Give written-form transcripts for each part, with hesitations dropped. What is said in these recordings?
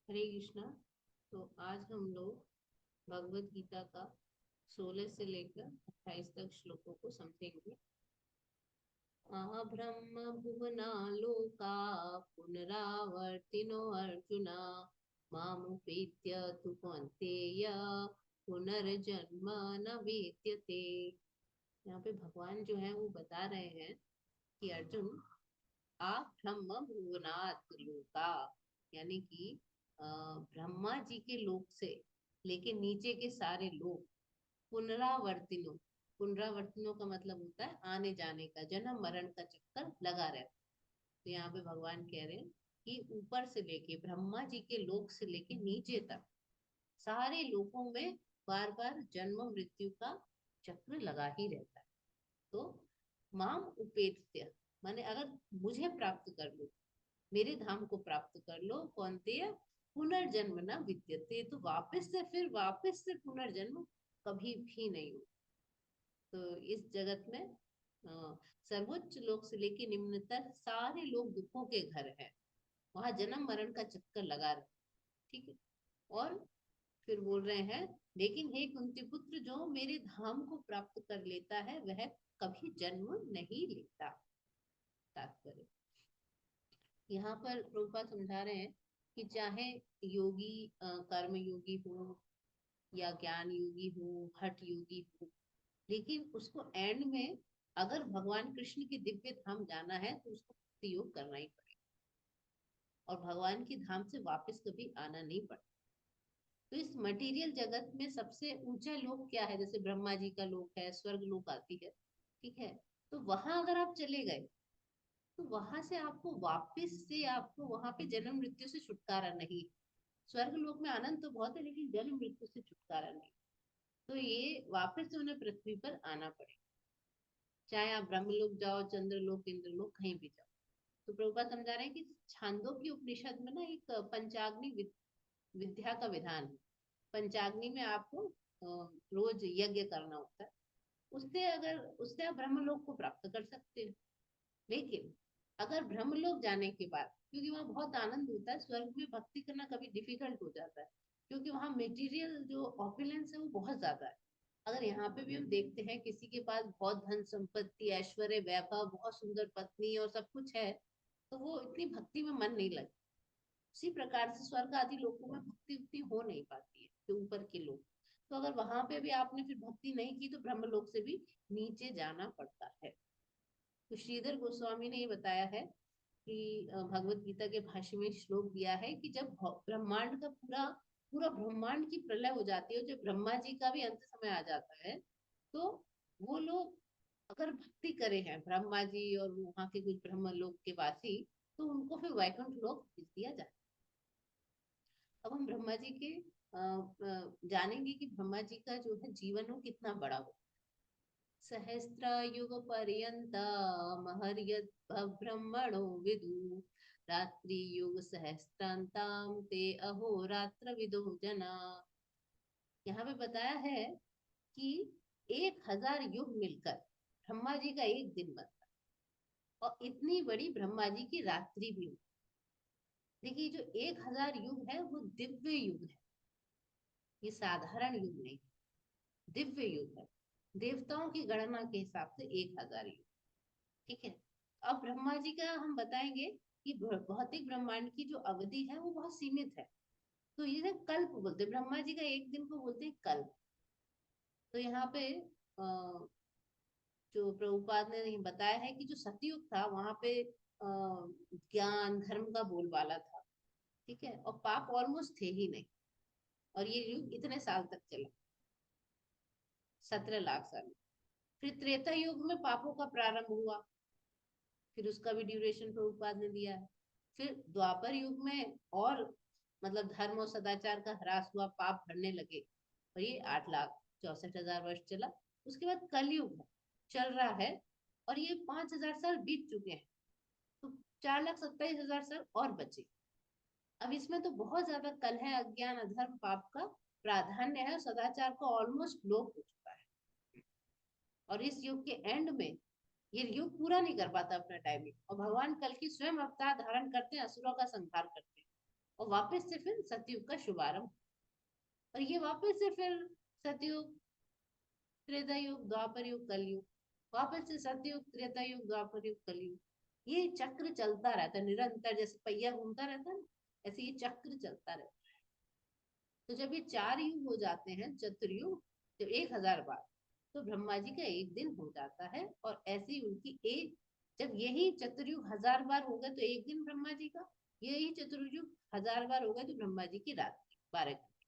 हरे कृष्णा। तो आज हम लोग भगवत गीता का 16 से लेकर 28 तक श्लोकों को समझेंगे। ब्रह्म भुवना लोका पुनरावर्तिनो अर्जुना मामुपेत्य तु कौन्तेय पुनर्जन्म न विद्यते। यहाँ पे भगवान जो है वो बता रहे हैं कि अर्जुन, आप ब्रह्म भुवनात् लोका, यानी कि ब्रह्मा जी के लोक से लेके नीचे के सारे लोग पुनरावर्तिनो। पुनरावर्तिनो का मतलब होता है आने जाने का, जन्म मरण का चक्कर लगा रहता। तो यहाँ पे भगवान कह रहे हैं कि ऊपर से लेके ब्रह्मा जी के लोक से लेके नीचे तक सारे लोकों में बार बार जन्म मृत्यु का चक्र लगा ही रहता है। तो माम उपेत्य माने अगर मुझे प्राप्त कर लो, मेरे धाम को प्राप्त कर लो, कौन्तेय पुनर्जन्म न विद्यते, तो वापस से पुनर्जन्म कभी भी नहीं हो। तो इस जगत में सर्वोच्च लोक से लेके निम्न तक सारे लोग दुखों के घर हैं। वहां जन्म मरण का चक्कर लगा रहे। ठीक है। और फिर बोल रहे हैं, लेकिन हे कुंती पुत्र, जो मेरे धाम को प्राप्त कर लेता है वह कभी जन्म नहीं लेता। तात्पर्य यहाँ पर प्रभुपाद समझा रहे हैं कि चाहे योगी कर्म योगी हो या ज्ञान योगी हो, हठ योगी हो, लेकिन उसको एंड में अगर भगवान कृष्ण के दिव्य धाम जाना है तो उसको भक्ति योग करना ही पड़ेगा और भगवान की धाम से वापस कभी आना नहीं पड़ता। तो इस मटेरियल जगत में सबसे ऊंचा लोक क्या है? जैसे ब्रह्मा जी का लोक है, स्वर्ग लोक आती है। ठीक है। तो वहां अगर आप चले गए तो वहां से आपको वहां पे जन्म मृत्यु से छुटकारा नहीं। स्वर्ग लोक में आनंद तो बहुत है लेकिन जन्म मृत्यु से छुटकारा नहीं। तो ये वापस से उन्हें पृथ्वी पर आना पड़ेगा, चाहे आप ब्रह्मलोक जाओ, चंद्रलोक, इंद्रलोक, कहीं भी जाओ। तो प्रभुपाद समझा रहे हैं कि छांदोग्य उपनिषद में ना एक पंचाग्नि विद्या का विधान है। पंचाग्नि में आपको रोज यज्ञ करना होता है। उससे आप ब्रह्मलोक को प्राप्त कर सकते हो। लेकिन अगर ब्रह्मलोक जाने के बाद, क्योंकि वहां बहुत आनंद होता है, स्वर्ग में भक्ति करना कभी डिफिकल्ट हो जाता है क्योंकि वहां मेटीरियल जो ऑपुलेंस है वो बहुत ज्यादा है। अगर यहाँ पे भी हम देखते हैं किसी के पास बहुत धन संपत्ति, ऐश्वर्य, वैभव, बहुत सुंदर पत्नी और सब कुछ है, तो वो इतनी भक्ति में मन नहीं लगता। उसी प्रकार से स्वर्ग आदि लोगों में भक्ति उतनी हो नहीं पाती है जो ऊपर के लोग। तो अगर वहां पे भी आपने फिर भक्ति नहीं की तो ब्रह्मलोक से भी नीचे जाना पड़ता है। तो श्रीधर गोस्वामी ने ये बताया है कि भगवत गीता के भाष्य में श्लोक दिया है कि जब ब्रह्मांड का पूरा पूरा ब्रह्मांड की प्रलय हो जाती है, जब ब्रह्मा जी का भी अंत समय आ जाता है, तो वो लोग अगर भक्ति करे हैं ब्रह्मा जी और वहां के कुछ ब्रह्म लोक के वासी, तो उनको फिर वैकुंठ लोक भेज दिया जाता है। अब हम ब्रह्मा जी के जानेंगे कि ब्रह्मा जी का जो है जीवन वो कितना बड़ा हो। सहस्रायुग पर्यंत महर्यद ब्रह्मणो विदु रात्रि युग सहस्त्रांताम ते अहोरात्र विदो जना। यहाँ पे बताया है कि 1000 युग मिलकर ब्रह्मा जी का एक दिन बनता है और इतनी बड़ी ब्रह्मा जी की रात्रि भी होती। देखिए, जो 1000 युग है वो दिव्य युग है, ये साधारण युग नहीं, दिव्य युग है। देवताओं की गणना के हिसाब से 1000 युग। ठीक है। अब ब्रह्मा जी का हम बताएंगे कि भौतिक ब्रह्मांड की जो अवधि है वो बहुत सीमित है। तो ये कल्प बोलते हैं, ब्रह्मा जी का एक दिन को बोलते हैं कल्प। तो यहाँ पे जो प्रभुपाद ने बताया है कि जो सतयुग था वहां पे ज्ञान धर्म का बोलबाला था। ठीक है। और पाप ऑलमोस्ट थे ही नहीं। और ये युग इतने साल तक चला, 17 लाख साल। फिर त्रेता युग में पापों का प्रारंभ हुआ, फिर उसका भी ड्यूरेशन प्रभुपाद ने दिया है। फिर द्वापर युग में और मतलब धर्म और सदाचार का ह्रास हुआ, पाप बढ़ने लगे, और ये 8,64,000 वर्ष चला। उसके बाद कलयुग है, चल रहा है, और ये 5,000 साल बीत चुके हैं। तो 4,27,000 साल और बचे। अब इसमें तो बहुत ज्यादा कल है, अज्ञान अधर्म पाप का प्राधान्य है और सदाचार का ऑलमोस्ट लोप हो चुका है। और इस युग के एंड में ये युग पूरा नहीं कर पाता अपना टाइमिंग, और भगवान कल की स्वयं अवतार धारण करते हैं, असुरों का संहार करते हैं। और वापस से फिर सतयुग का शुभारंभ। और ये वापस से फिर सतयुग, त्रेता युग, द्वापर युग, कलयुग, वापस से सतयुग, त्रेता युग, द्वापर युग, कलयुग। ये चक्र चलता रहता है निरंतर, जैसे पहिया घूमता रहता है ना, ऐसे ये चक्र चलता रहता है। तो जब ये 4 युग हो जाते हैं, चतुर्युग, जब 1000 बार, तो ब्रह्मा जी का एक दिन हो जाता है। और ऐसी उनकी एक, जब यही चतुर्युग 1000 बार हो गए तो एक दिन ब्रह्मा जी का, यही चतुर्युग 1000 बार हो गए तो ब्रह्मा जी की रात 12 घंटे।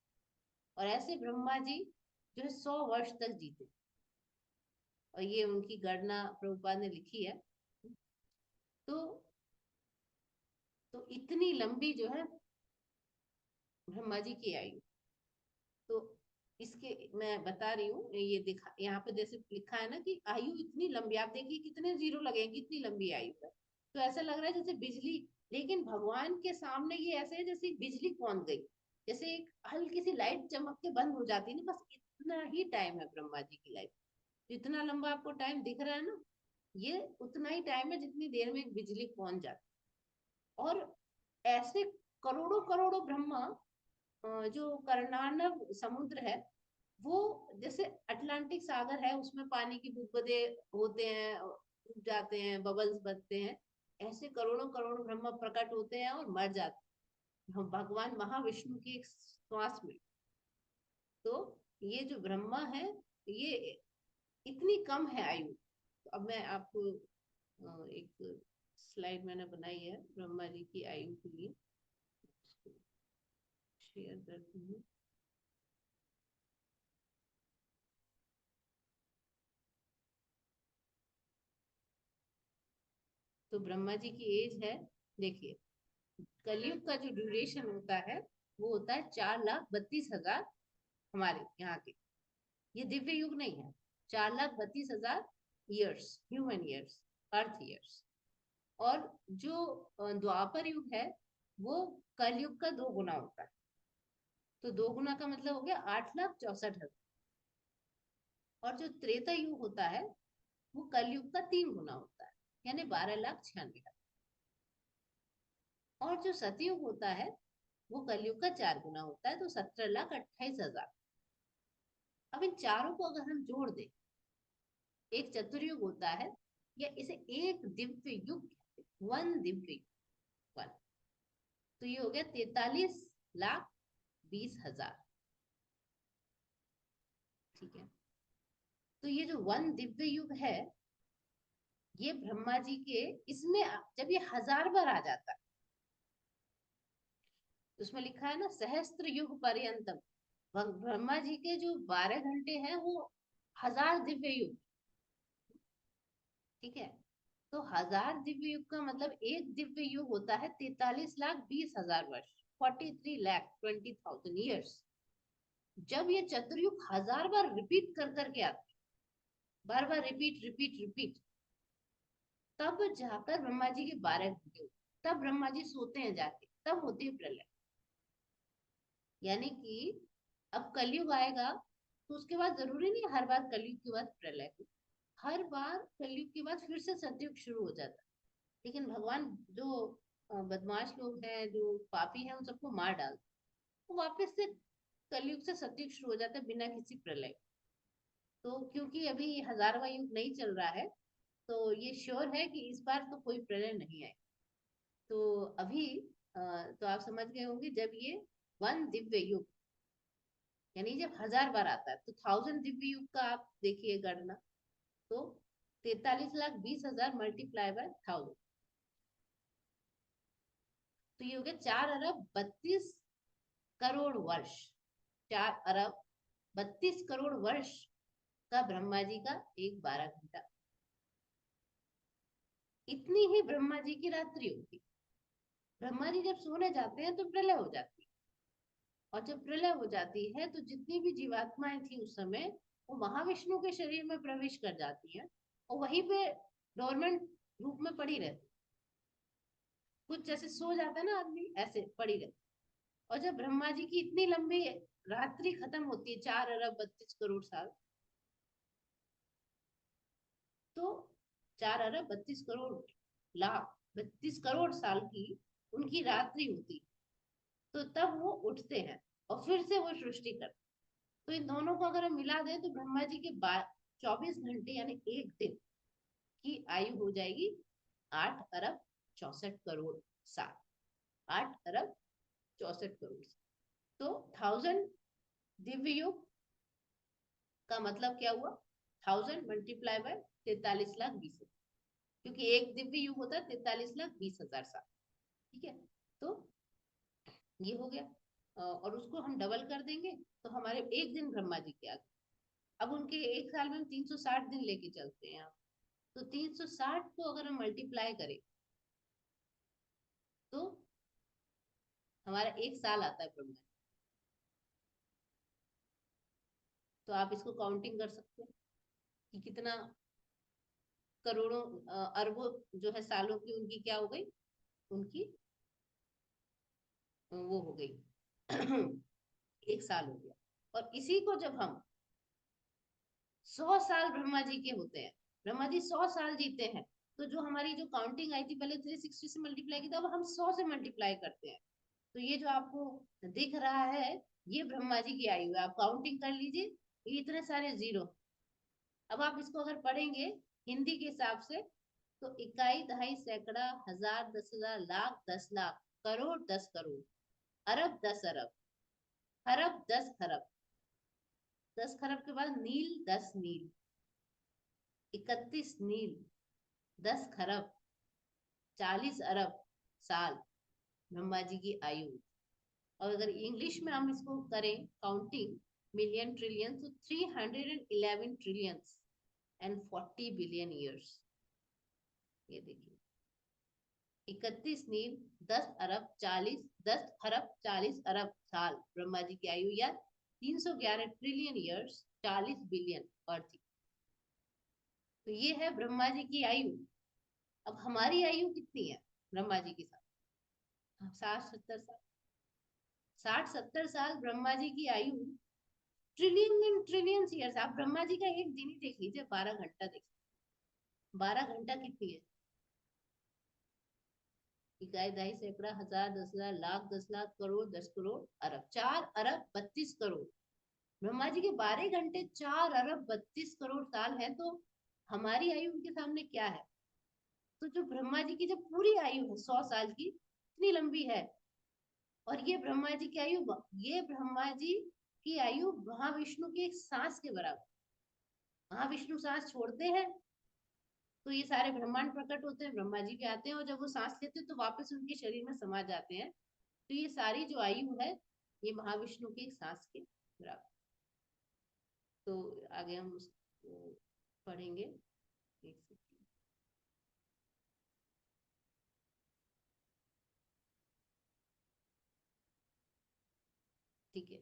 और ऐसे ब्रह्मा जी जो है 100 वर्ष तक जीते। और ये उनकी गणना प्रभुपाद ने लिखी है। तो इतनी लंबी जो है ब्रह्मा जी की आयु। तो इसके मैं बता रही हूँ, ये दिखा यहाँ पे जैसे लिखा है ना कि आयु इतनी लंबी, आप देखिए कितने जीरो लगेंगे, इतनी लंबी आयु है। तो ऐसा लग रहा है जैसे बिजली, लेकिन भगवान के सामने ये ऐसे है जैसे बिजली कौन गई, जैसे एक हल्की सी लाइट चमक के बंद हो जाती है ना, बस इतना ही टाइम है ब्रह्मा जी की लाइफ। जितना लंबा आपको टाइम दिख रहा है ना, ये उतना ही टाइम है जितनी देर में एक बिजली पहुंच जाती है। और ऐसे करोड़ों करोड़ों ब्रह्मा, जो कर्णानव समुद्र है, वो जैसे अटलांटिक सागर है, उसमें पानी की बुदबुदे होते हैं, डूब जाते हैं, बबल्स बनते हैं, ऐसे करोड़ों करोड़ों ब्रह्मा प्रकट होते हैं और मर जाते हैं भगवान महाविष्णु की एक श्वास में। तो ये जो ब्रह्मा है, ये इतनी कम है आयु। तो अब मैं आपको एक स्लाइड मैंने बनाई है ब्रह्मा जी की आयु के लिए, शेयर करती हूँ। तो ब्रह्मा जी की एज है, देखिए, कलयुग का जो ड्यूरेशन होता है वो होता है 4,32,000 हमारे यहाँ के। ये दिव्य युग नहीं है, 4,32,000 ईयर्स, ह्यूमन ईयर्स, अर्थ ईयर्स। और जो द्वापर युग है वो कलयुग का 2 गुना होता है। तो 2 गुना का मतलब हो गया 8,64,000। और जो त्रेता युग होता है वो कलयुग का 3 गुना होता है, यानी 12,96,000। और जो सतयुग होता है वो कलयुग का 4 गुना होता है, तो 17,28,000। अब इन चारों को अगर हम जोड़ दें, एक चतुर्युग होता है, या इसे एक दिव्य युग कहते हैं, वन दिव्य युग, वन। तो ये हो गया 43,20,000। ठीक है। तो ये जो वन दिव्य युग है, ये ब्रह्मा जी के, इसमें जब ये 1000 बार आ जाता है, तो उसमें लिखा है ना सहस्त्र युग पर्यंतम, ब्रह्मा जी के जो 12 घंटे हैं वो 1000 दिव्य युग। ठीक है। तो 1000 दिव्य युग का मतलब एक दिव्य युग होता है 43,20,000 वर्ष, 43,20,000 ईयर्स। जब ये चतुर्युग 1000 बार रिपीट कर करके आते, बार बार रिपीट रिपीट रिपीट, तब जाकर ब्रह्मा जी के 12 घंटे होते, तब ब्रह्मा जी सोते हैं जाके, तब होती है प्रलय। यानी कि अब कलयुग आएगा तो उसके बाद जरूरी नहीं हर बार कलयुग के बाद प्रलय हो, हर बार कलयुग के बाद फिर से सतयुग शुरू हो जाता है। लेकिन भगवान जो बदमाश लोग हैं, जो पापी हैं, उन सबको मार डालते, तो वापस से कलयुग से सतयुग शुरू हो जाता है बिना किसी प्रलय। तो क्योंकि अभी 1000वां युग नहीं चल रहा है, तो ये श्योर है कि इस बार तो कोई प्रलय नहीं आए। तो अभी तो आप समझ गए होंगे, जब ये वन दिव्य युग, यानी जब 1000 बार आता है, तो 1000 दिव्य युग का आप देखिए गणना, तो 43,20,000 मल्टीप्लाई बाय 1000, तो ये हो गया 4,32,00,000,000 वर्ष। 4,32,00,000,000 वर्ष का ब्रह्मा जी का एक 12 घंटा। इतनी ही ब्रह्मा जी की रात्रि होती। ब्रह्मा जी जब सोने जाते हैं तो प्रलय हो जाती है। और जब प्रलय हो जाती है तो जितनी भी जीवात्माएं थी उस समय, वो महाविष्णु के शरीर में प्रवेश कर जाती हैं, और वहीं पे डोरमेंट रूप में पड़ी रहती। कुछ जैसे सो जाता है ना आदमी, ऐसे पड़ी रहती। और जब ब्रह्मा जी की इतनी लंबी रात्रि खत्म होती है, 4,32,00,000,000 साल, तो 4,32,00,000,000 लाख 32 करोड़ साल की उनकी रात्रि होती। तो तब वो उठते हैं और फिर से वो सृष्टि करते। तो इन दोनों को अगर हम मिला दें तो ब्रह्मा जी के 24 घंटे यानी एक दिन की आयु हो जाएगी 8 अरब 64 करोड़ साल। 8 अरब 64 करोड़। तो 1000 दिव्य युग का मतलब क्या हुआ? 1000 × 43 लाख 20 हजार, क्योंकि एक दिव्य युग होता है 43 लाख 20 हजार साल। ठीक है, तो ये हो गया। और उसको हम डबल कर देंगे तो हमारे एक दिन ब्रह्मा जी के आ गए। अब उनके एक साल में हम 360 दिन लेके चलते हैं। तो 360 को अगर हम मल्टीप्लाई करें तो हमारा एक साल आता है ब्रह्मा जी। तो आप इसको काउंटिंग कर सकते हैं कि कितना करोड़ों अरबों जो है सालों की उनकी क्या हो गई, उनकी वो हो गई एक साल हो गया। और इसी को जब हम 100 साल ब्रह्मा जी के होते हैं, ब्रह्मा जी 100 साल जीते हैं, तो जो हमारी जो काउंटिंग आई थी पहले 360 से मल्टीप्लाई की थी, अब हम 100 से मल्टीप्लाई करते हैं। तो ये जो आपको दिख रहा है ये ब्रह्मा जी की आयु है। आप काउंटिंग कर लीजिए, ये इतने सारे जीरो। अब आप इसको अगर पढ़ेंगे हिंदी के हिसाब से तो इकाई दहाई सैकड़ा हजार 10,000 लाख 10 लाख करोड़ 10 करोड़ अरब 10 अरब खरब 10 खरब 10 खरब के बाद नील 10 नील 31 नील 10 खरब 40 अरब साल ब्रह्मा जी की आयु। और अगर इंग्लिश में हम इसको करें काउंटिंग मिलियन ट्रिलियन तो 311 ट्रिलियंस एंड 40 बिलियन ईयर्स। ये देखिए 31 नील 10 अरब 40 10 खरब 40 अरब साल ब्रह्मा जी की आयु, या 311 ट्रिलियन ईयर्स 40 बिलियन अर्थ। तो ये है ब्रह्मा जी की आयु। अब हमारी आयु कितनी है ब्रह्मा जी के साथ? 60 70 साल। 60 70 साल ब्रह्मा जी की आयु। Trillion trillion years. आप ब्रह्मा जी का एक दिन ही देख लीजिए, 12 घंटा देखिए। 12 घंटा कितनी है? इकाई दहाई सैकड़ा हजार 10,000 लाख 10 लाख करोड़ 10 करोड़ अरब 4 अरब 32 करोड़। ब्रह्मा जी के 12 घंटे 4 अरब 32 करोड़ साल है। तो हमारी आयु उनके सामने क्या है? तो जो ब्रह्मा जी की जो पूरी आयु है 100 साल की, इतनी लंबी है। और ये ब्रह्मा जी की आयु, ये ब्रह्मा जी की आयु महाविष्णु की एक सांस के बराबर। महाविष्णु सांस छोड़ते हैं तो ये सारे ब्रह्मांड प्रकट होते हैं, ब्रह्मा जी भी आते हैं, और जब वो सांस लेते हैं तो वापस उनके शरीर में समा जाते हैं। तो ये सारी जो आयु है ये महाविष्णु की एक सांस के बराबर। तो आगे हम उसको पढ़ेंगे। एक सेकंड। ठीक है,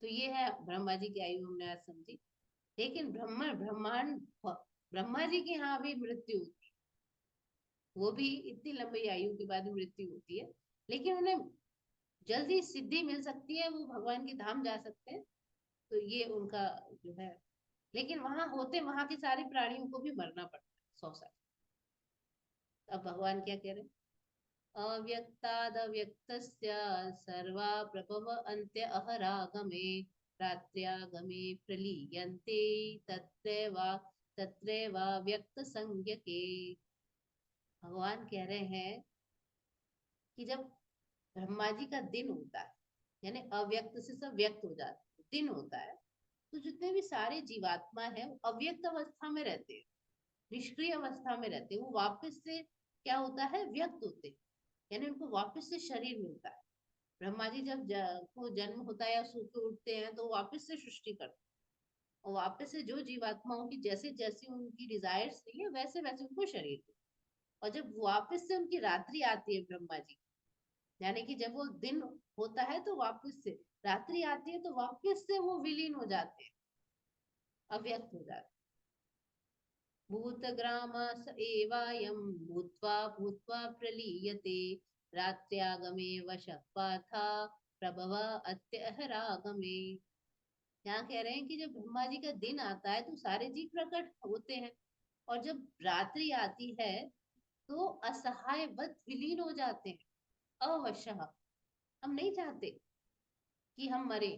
तो ये है ब्रह्मा जी की आयु हमने आज समझी। लेकिन ब्रह्मांड ब्रह्मा जी की यहाँ भी मृत्यु, वो भी इतनी लंबी आयु के बाद मृत्यु होती है, लेकिन उन्हें जल्दी सिद्धि मिल सकती है, वो भगवान के धाम जा सकते हैं। तो ये उनका जो है, लेकिन वहां होते वहां के सारे प्राणियों को भी मरना पड़ता है 100 साल। अब भगवान क्या कह रहे हैं? अव्यक्तादव्यक्तस्य सर्वा प्रभव अन्त्य अहरागमे रात्र्यागमे प्रलीयन्ते तत्रैव तत्रैव व्यक्त संज्ञके। भगवान कह रहे हैं कि जब ब्रह्मा जी का दिन होता है, यानी अव्यक्त से सब व्यक्त हो जाता है, दिन होता है, तो जितने भी सारे जीवात्मा है वो अव्यक्त अवस्था में रहते हैं, निष्क्रिय अवस्था में रहते हैं। वो वापस से क्या होता है, व्यक्त होते हैं, यानी उनको वापस से शरीर मिलता है। ब्रह्मा जी जब को जन्म होता है या सो के उठते हैं तो वापस से सृष्टि करते हैं, और वापस से जो जीवात्माओं की जैसे जैसी उनकी डिजायर्स नहीं है वैसे वैसे उनको शरीर मिलता है। और जब वापस से उनकी रात्रि आती है ब्रह्मा जी, यानी कि जब वो दिन होता है तो वापस से रात्रि आती है तो वापस से वो विलीन हो जाते हैं, अव्यक्त हो जाते हैं। भूतग्राम स एवायं भूत्वा भूत्वा प्रलीयते रात्र्यागमे वशः पार्था प्रभव अत्यहरागमे। यहाँ कह रहे हैं कि जब ब्रह्मा जी का दिन आता है तो सारे जीव प्रकट होते हैं, और जब रात्रि आती है तो असहाय वत विलीन हो जाते हैं। अवशः हम नहीं चाहते कि हम मरे,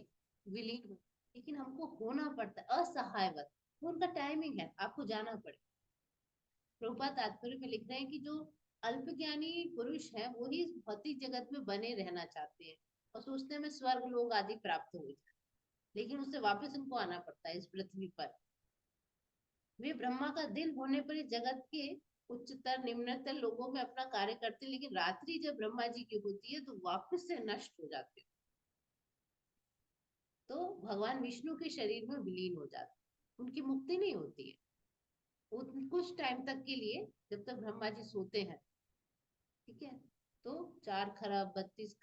विलीन हो, लेकिन हमको होना पड़ता है असहायवत। वो उनका टाइमिंग है, आपको जाना पड़े। प्रभुपाद तात्पर्य में लिख रहे हैं कि जो अल्पज्ञानी पुरुष हैं वही इस भौतिक जगत में बने रहना चाहते हैं और सोचते हैं मैं स्वर्ग लोग आदि प्राप्त हो जाए, लेकिन उससे वापस उनको आना पड़ता है इस पृथ्वी पर। वे ब्रह्मा का दिन होने पर इस जगत के उच्चतर निम्नतर लोगों में अपना कार्य करते हैं, लेकिन रात्रि जब ब्रह्मा जी की होती है तो वापस से नष्ट हो जाते हैं, तो भगवान विष्णु के शरीर में विलीन हो जाते हैं, उनकी मुक्ति नहीं होती है। कुछ टाइम तक के लिए, जब तक ब्रह्मा जी सोते हैं, ठीक है, तो 4 खरब 32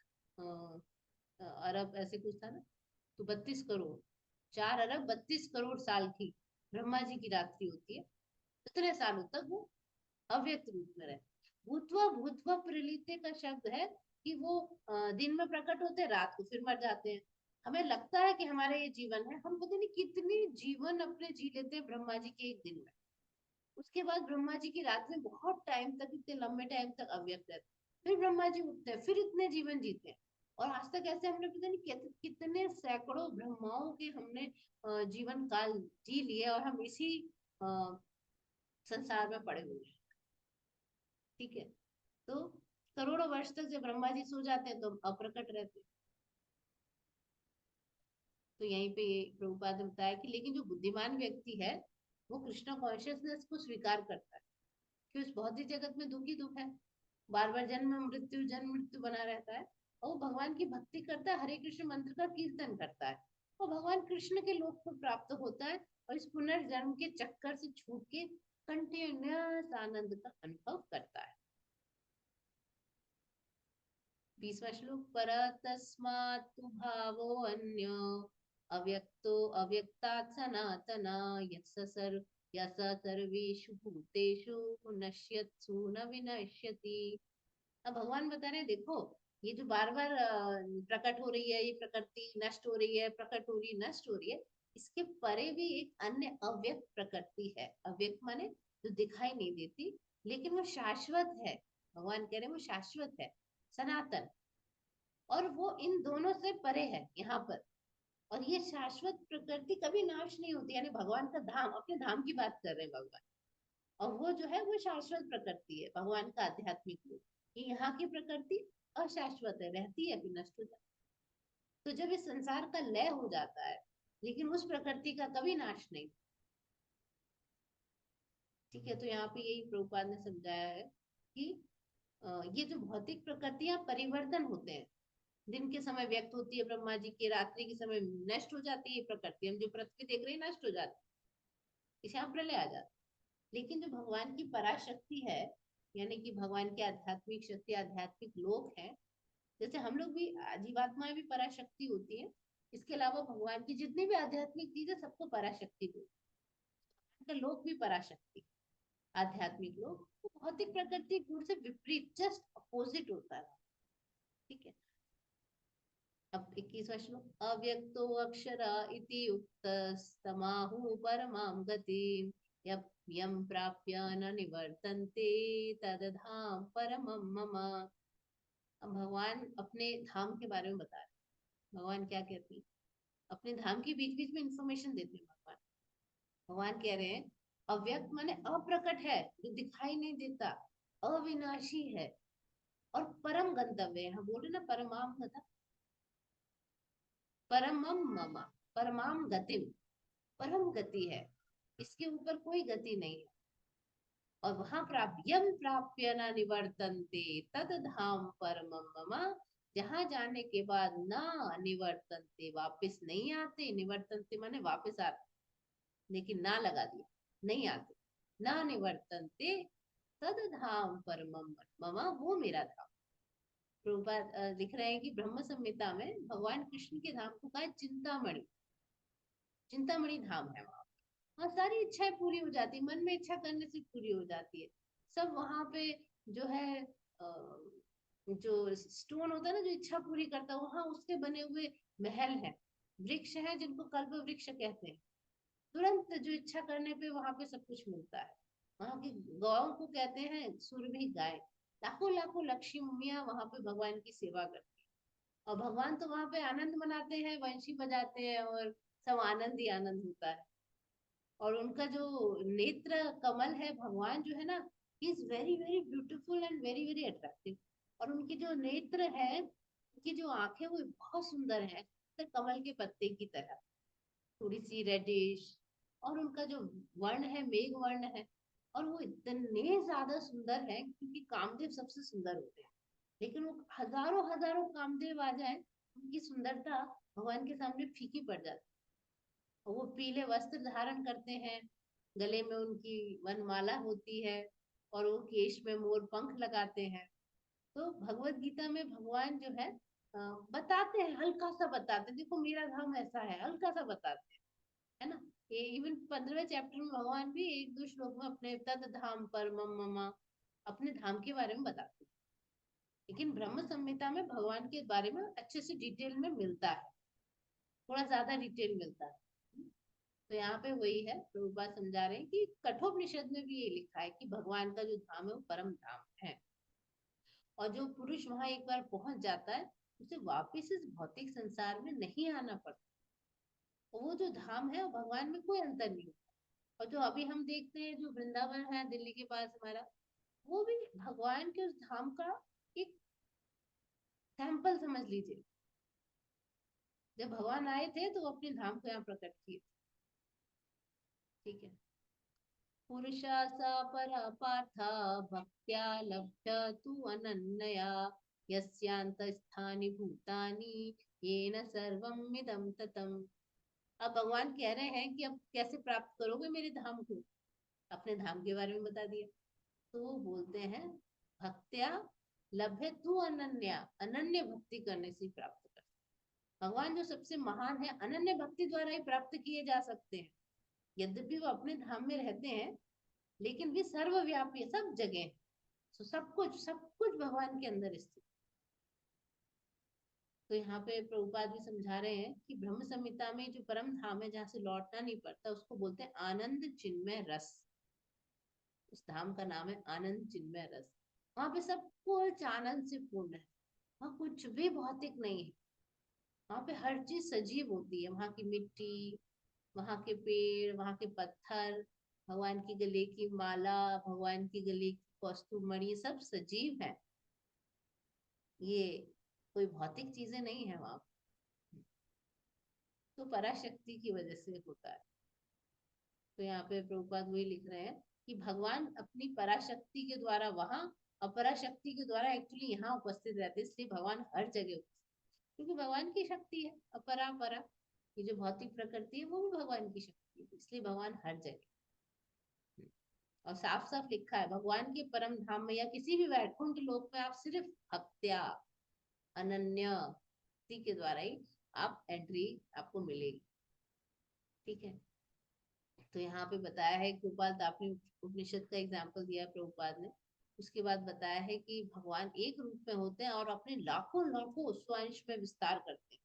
अरब ऐसे कुछ था ना, तो 32 करोड़, 4 अरब 32 करोड़ साल की ब्रह्मा जी की रात्रि होती है। इतने सालों तक वो अव्यक्त रूप में रहे। भूतवा भूतवा प्रलीते का शब्द है कि वो दिन में प्रकट होते हैं, रात को फिर मर जाते हैं। हमें लगता है कि हमारा ये जीवन है, हम पता नहीं कितने जीवन अपने जी लेते हैं ब्रह्मा जी के एक दिन में। उसके बाद ब्रह्मा जी की रात में बहुत टाइम तक, इतने लंबे टाइम तक अव्यक्त रहते, फिर ब्रह्मा जी उठते हैं, फिर इतने जीवन जीते हैं। और आज तक ऐसे हमने पता नहीं कितने सैकड़ों ब्रह्माओं के हमने जीवन काल जी लिए, और हम इसी संसार में पड़े हुए हैं। ठीक है, तो करोड़ों वर्ष तक जब ब्रह्मा जी सो जाते हैं तो हम अप्रकट रहते हैं। तो यहीं पे प्रभुपाद ने बताया कि लेकिन जो बुद्धिमान व्यक्ति है वो कृष्ण कॉन्शियसनेस को स्वीकार करता है कि उस भौतिक जगत में दुख ही दुख है, बार बार जन्म मृत्यु बना रहता है, और वो भगवान की भक्ति करता है, हरे कृष्ण मंत्र का कीर्तन करता है, वो भगवान कृष्ण के लोक को प्राप्त होता है और इस पुनर्जन्म के चक्कर से छूट के कंटिन्यूअस आनंद का अनुभव करता है। 20वां श्लोक, पर तस्मात् तु भावो अन्यो अव्यक्तो अव्यक्तात् सनातना यस सर्वेषु भूतेषु नश्यत्सु न विनश्यति। अब भगवान बता रहे हैं देखो, ये जो बार बार प्रकट हो रही है, ये प्रकृति नष्ट हो रही है, प्रकट हो रही है, नष्ट हो रही है, इसके परे भी एक अन्य अव्यक्त प्रकृति है। अव्यक्त माने जो दिखाई नहीं देती, लेकिन वो शाश्वत है। भगवान कह रहे हैं वो शाश्वत है, सनातन, और वो इन दोनों से परे है यहाँ पर। और ये शाश्वत प्रकृति कभी नाश नहीं होती, यानी भगवान का धाम, अपने धाम की बात कर रहे हैं भगवान, और वो जो है वो शाश्वत प्रकृति है, भगवान का आध्यात्मिक रूप। ये यहाँ की प्रकृति अशाश्वत है, रहती है फिर नष्ट हो जाती है। तो जब इस संसार का लय हो जाता है, लेकिन उस प्रकृति का कभी नाश नहीं। ठीक है, तो यहाँ पे यही प्रभुपाद ने समझाया है कि ये जो भौतिक प्रकृतियां परिवर्तन होते हैं, दिन के समय व्यक्त होती है ब्रह्मा जी की, रात्रि के समय नष्ट हो जाती है प्रकृति, हम जो पृथ्वी देख रहे हैं नष्ट हो जाती है, इसे यहाँ प्रलय आ जाता है। लेकिन जो भगवान की पराशक्ति है, यानी कि भगवान की आध्यात्मिक शक्ति, आध्यात्मिक लोक है, जैसे हम लोग भी जीवात्माएं भी पराशक्ति होती है, इसके अलावा भगवान की जितनी भी आध्यात्मिक चीज है सबको पराशक्ति को, का लोक भी पराशक्ति, आध्यात्मिक लोक, तो भौतिक प्रकृति गुण से विपरीत, जस्ट अपोजिट होता है। ठीक है, अब 21वां श्लोक, अव्यक्तो अक्षर इति उक्तस्तमाहु परमां गतिं यं प्राप्य न निवर्तन्ते तदधाम परमं मम। अब भगवान अपने धाम के बारे में बता रहे हैं। भगवान क्या कहते हैं, अपने धाम की बीच बीच में इंफॉर्मेशन देते हैं भगवान। भगवान कह रहे हैं अव्यक्त माने अप्रकट है, जो दिखाई नहीं देता, अविनाशी है, और परम गंतव्य है। हम बोल रहे ना परमाम गता, परमम मम, परमाम गतिम, परम गति है, इसके ऊपर कोई गति नहीं है। और वहां प्राप्यम प्राप्य न निवर्तन्ते तद धाम परमम मम, जहां जाने के बाद ना निवर्तन्ते, वापस नहीं आते, निवर्तन्ते माने वापस आते, लेकिन ना लगा दिया, नहीं आते, ना निवर्तन्ते तद धाम परमम मम, वो मेरा धाम। प्रभुपाद लिख रहे हैं कि ब्रह्म संहिता में भगवान कृष्ण के धाम को कहा है चिंतामणि, चिंतामणि धाम है वहां। हाँ, सारी इच्छाएं पूरी हो जाती, मन में इच्छा करने से पूरी हो जाती है सब वहां पे। जो है जो स्टोन होता है ना जो इच्छा पूरी करता है, वहां उसके बने हुए महल है, वृक्ष है जिनको कल्प वृक्ष कहते हैं। तुरंत जो इच्छा करने पे वहां पे सब कुछ मिलता है। वहां की गौओं को कहते हैं सुरभि गाय, लाखों लाखों लक्ष्मियां वहां पे भगवान की सेवा करती है। और भगवान तो वहां पे आनंद मनाते हैं, वंशी बजाते हैं और सब आनंद ही आनंद होता है। और उनका जो नेत्र कमल है, भगवान जो है ना, he is very very beautiful and very very attractive. और उनके जो नेत्र है, उनकी जो आंखें वो बहुत सुंदर है, तो कमल के पत्ते की तरह, थोड़ी सी रेडिश। और उनका जो वर्ण है मेघ वर्ण है। और वो इतने ज्यादा सुंदर है, क्योंकि कामदेव सबसे सुंदर होते हैं, लेकिन वो हजारों हजारों कामदेव आ जाए, उनकी सुंदरता भगवान के सामने फीकी पड़ जाती है। वो पीले वस्त्र धारण करते हैं, गले में उनकी वनमाला होती है, और वो केश में मोर पंख लगाते हैं। तो भगवत गीता में भगवान जो है बताते हैं, हल्का सा बताते हैं, देखो मेरा धाम ऐसा है, हल्का सा बताते हैं, है ना। ये इवन 15वें चैप्टर में भगवान भी एक दो श्लोक में अपने तद धाम पर मम, अपने धाम के बारे में बताते हैं। लेकिन ब्रह्म संहिता में भगवान के बारे में अच्छे से डिटेल में मिलता है, थोड़ा ज्यादा डिटेल मिलता है। तो यहाँ पे वही है, प्रभुपाद समझा रहे हैं कि कठोपनिषद में भी ये लिखा है कि भगवान का जो धाम है वो परम धाम है। और जो पुरुष वहां एक बार पहुंच जाता है, उसे वापस इस भौतिक संसार में नहीं आना पड़ता। और वो जो धाम है, वो भगवान में कोई अंतर नहीं होता। और जो अभी हम देखते हैं, जो वृंदावन है दिल्ली के पास हमारा, वो भी भगवान के उस धाम का एक सैंपल समझ लीजिए। जब भगवान आए थे तो वो अपने धाम को यहाँ प्रकट किए। ठीक है। पुरुषा सा परा पार्था भक्त्या लभ्य तु अनन्यया यस्यान्तस्थानि भूतानि येन सर्वम् इदं ततम्। अब भगवान कह रहे हैं कि अब कैसे प्राप्त करोगे मेरे धाम को, अपने धाम के बारे में बता दिया। तो वो बोलते हैं, भक्त्या लभ्य तु अनन्या, अनन्य भक्ति करने से प्राप्त कर। भगवान जो सबसे महान है, अनन्य भक्ति द्वारा ही प्राप्त किए जा सकते हैं। यद्यपि वो अपने धाम में रहते हैं, लेकिन भी सर्वव्यापी है, सब जगह है। तो सब कुछ भगवान के अंदर स्थित। तो यहाँ पे प्रभुपाद भी समझा रहे हैं कि ब्रह्म संहिता में जो परम धाम है, जहाँ से लौटना नहीं पड़ता, उसको बोलते हैं आनंद चिन्मय रस। उस धाम का नाम है आनंद चिन्मय रस। वहां पे सब कुछ आनंद से पूर्ण है, वहां कुछ भी भौतिक नहीं है। वहां पे हर चीज सजीव होती है, वहां की मिट्टी, वहां के पेड़, वहां के पत्थर, भगवान की गले की माला, भगवान की गले की कौस्तुभ मणि, सब सजीव है। ये कोई भौतिक चीजें नहीं है वहां। तो पराशक्ति की वजह से होता है। तो यहाँ पे प्रभुपाद वही लिख रहे हैं कि भगवान अपनी पराशक्ति के द्वारा वहां, अपराशक्ति के द्वारा एक्चुअली यहाँ उपस्थित रहते हैं। इसलिए भगवान हर जगह उपस्थित, क्योंकि भगवान की शक्ति है अपरा परा। ये जो भौतिक प्रकृति है वो भी भगवान की शक्ति है, इसलिए भगवान हर जगह। और साफ साफ लिखा है, भगवान के परम धाम में या किसी भी वैकुंठ लोक में आप सिर्फ भक्त्या, अनन्य भक्ति के द्वारा ही आप एंट्री आपको मिलेगी। ठीक है। तो यहाँ पे बताया है, गोपाल आपने उपनिषद का एग्जाम्पल दिया है प्रभुपाद ने। उसके बाद बताया है कि भगवान एक रूप में होते हैं और अपने लाखों लाखों स्वंश में विस्तार करते हैं।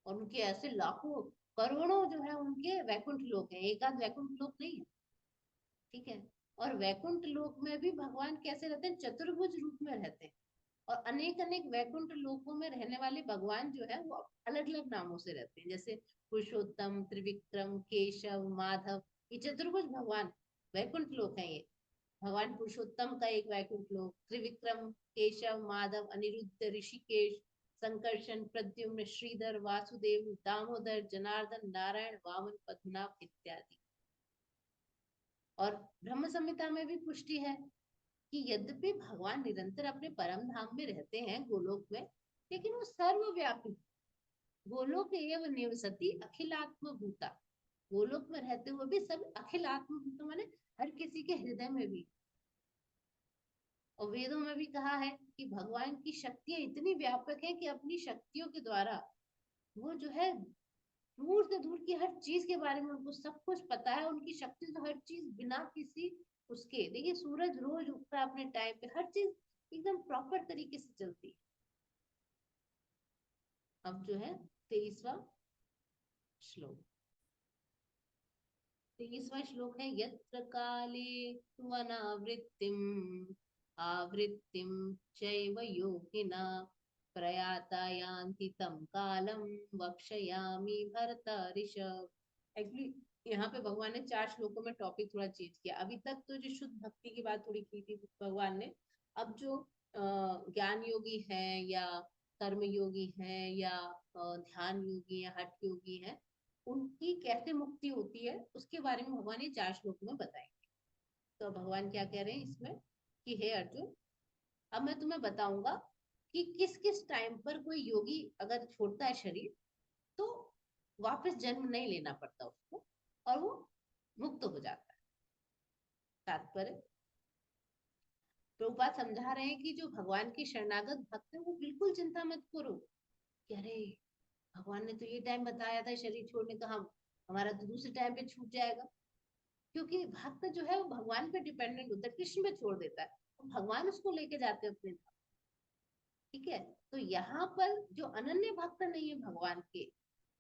और उनके ऐसे लाखों करोड़ों जो है उनके वैकुंठ लोक है, एक आध वैकुंठ लोक नहीं है। ठीक है। और वैकुंठ लोक में भी भगवान कैसे रहते हैं, चतुर्भुज रूप में रहते हैं। और अनेक अनेक वैकुंठ लोकों में रहने वाले भगवान जो है वो अलग अलग नामों से रहते हैं, जैसे पुरुषोत्तम, त्रिविक्रम, केशव, माधव। ये चतुर्भुज भगवान वैकुंठ लोक है ये। भगवान पुरुषोत्तम का एक वैकुंठ लोक, त्रिविक्रम, केशव, माधव, अनिरुद्ध, ऋषिकेश, संकर्षण, प्रद्युम्न, श्रीधर, वासुदेव, दामोदर, जनार्दन, नारायण, वामन, पद्मनाभ इत्यादि। और ब्रह्म संहिता में भी पुष्टि है कि यद्यपि भगवान निरंतर अपने परम धाम में रहते हैं गोलोक में, लेकिन वो सर्वव्यापी। गोलोक एव निवसति अखिलात्म भूता। गोलोक में रहते हुए भी सब अखिलात्म भूता माने हर किसी के हृदय में भी। और वेदों में भी कहा है कि भगवान की शक्तियां इतनी व्यापक है कि अपनी शक्तियों के द्वारा वो जो है दूर से दूर की हर चीज के बारे में उनको सब कुछ पता है। उनकी शक्ति से हर चीज बिना किसी उसके, देखिए सूरज रोज उगता है अपने टाइम पे, हर चीज एकदम प्रॉपर तरीके से चलती है। अब जो है 23वां श्लोक। 23वां श्लोक है, यत्र काले त्वनावृत्तिम आवृत्तिम चैव योगिना प्रयाता यान्ति तं कालम वक्ष्यामि भरत ऋषभ। एक्चुअली यहाँ पे भगवान ने 4 श्लोकों में टॉपिक थोड़ा चेंज किया। अभी तक तो जो शुद्ध भक्ति की बात थोड़ी की थी भगवान ने, अब जो ज्ञान योगी है या कर्म योगी है या ध्यान योगी या हठ योगी है, उनकी कैसे मुक्ति होती है उसके बारे में भगवान ये 4 श्लोक में बताएंगे। तो भगवान क्या कह रहे हैं इसमें कि हे अर्जुन, अब मैं तुम्हें बताऊंगा कि किस किस टाइम पर कोई योगी अगर छोड़ता है शरीर तो वापस जन्म नहीं लेना पड़ता उसको और वो मुक्त हो जाता है। तात्पर्य, प्रभुपाद समझा रहे हैं कि जो भगवान के शरणागत भक्त है वो बिल्कुल चिंता मत करो कि अरे भगवान ने तो ये टाइम बताया था शरीर छोड़ने का, हम हमारा तो दूसरे टाइम पे छूट जाएगा। क्योंकि भक्त जो है वो भगवान पे डिपेंडेंट होता है, कृष्ण पे छोड़ देता है, तो भगवान उसको लेके जाते हैं अपने। ठीक है, तो यहाँ पर जो अनन्य भक्त नहीं है भगवान के,